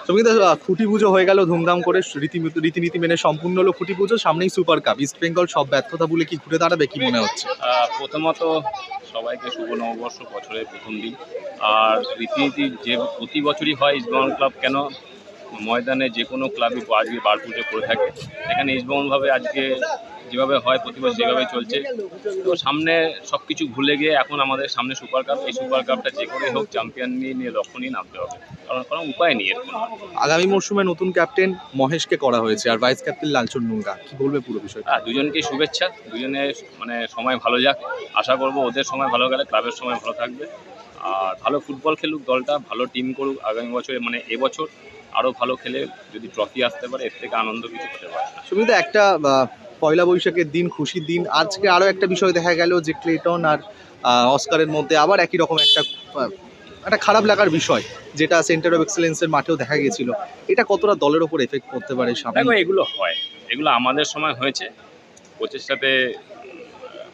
সঙ্গীতা, খুঁটি পুজো হয়ে গেল ধুমধাম করে, রীতিনীতি মেনে সম্পূর্ণ হলো খুঁটি পুজো, সামনেই সুপার কাপ। ইস্ট বেঙ্গল সব ব্যর্থতা ভুলে কি ঘুরে দাঁড়াবে, কি মনে হচ্ছে? প্রথমত সবাইকে শুভ নববর্ষ, বছরের প্রথম দিন। আর রীতিনীতি যে প্রতি বছরই হয় ইস্টবেঙ্গল ক্লাব কেন ময়দানে যে কোনো ক্লাবই আজকে বার পুজো করে থাকে, এখানে ইস্টবেঙ্গলভাবে আজকে যেভাবে হয় প্রতি বছর সেভাবেই চলছে। তো সামনে সব কিছু ভুলে গিয়ে এখন আমাদের সামনে সুপার কাপ। এই সুপার কাপটা যে করেই হোক চ্যাম্পিয়ন নিয়ে লক্ষ্য নিয়ে নামতে হবে, কারণ কোনো উপায় নেই এর কোনো। আগামী মরশুমে নতুন ক্যাপ্টেন মহেশকে করা হয়েছে আর ভাইস ক্যাপ্টেন লালচুন নুঙ্গা, কি বলবে পুরো বিষয়টা? দুজনকেই শুভেচ্ছা, দুজনে মানে সময় ভালো যাক। আশা করবো ওদের সময় ভালো গেলে ক্লাবের সময় ভালো থাকবে, আর ভালো ফুটবল খেলুক দলটা, ভালো টিম করুক আগামী বছরে, মানে এবছর আরও ভালো খেলে যদি ট্রফি আসতে পারে এর থেকে আনন্দ কিছু হতে পারে না। সুবিধা একটা পয়লা বৈশাখের দিন, খুশির দিন, আজকে আরও একটা বিষয় দেখা গেল যে ক্লেটন আর অস্কারের মধ্যে আবার একই রকম একটা খারাপ লাগার বিষয়, যেটা সেন্টার অফ এক্সেলেন্সের মাঠেও দেখা গেছিল। এটা কতটা দলের ওপর এফেক্ট করতে পারে সামনে? দেখো, এগুলো হয়, এগুলো আমাদের সময় হয়েছে, কোচের সাথে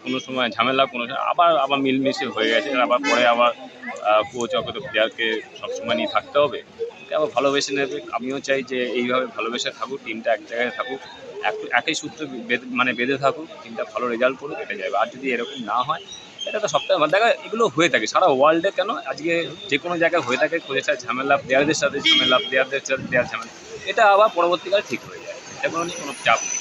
কোনো সময় ঝামেলা, কোনো আবার মিলমিশে হয়ে গেছে, আবার পরে আবার কোচ অত প্লেয়ারকে সবসময় নিয়ে থাকতে হবে, আবার ভালোবেসে নেবে। আমিও চাই যে এইভাবে ভালোবেসে থাকুক, টিমটা এক জায়গায় থাকুক, একই সূত্র বেঁধে থাকুক, টিমটা ভালো রেজাল্ট করুক, এটা যাবে। আর যদি এরকম না হয়, এটা তো সপ্তাহে দেখা এগুলো হয়ে থাকে সারা ওয়ার্ল্ডে, কেন আজকে যে কোনো জায়গায় হয়ে থাকে, কোচের সাথে ঝামেলা, প্লেয়ারদের সাথে ঝামেলা, প্লেয়ারদের সাথে প্লেয়ার ঝামেলা, এটা আবার পরবর্তীকালে ঠিক হয়ে যায়, এটা কোনো চাপ নেই।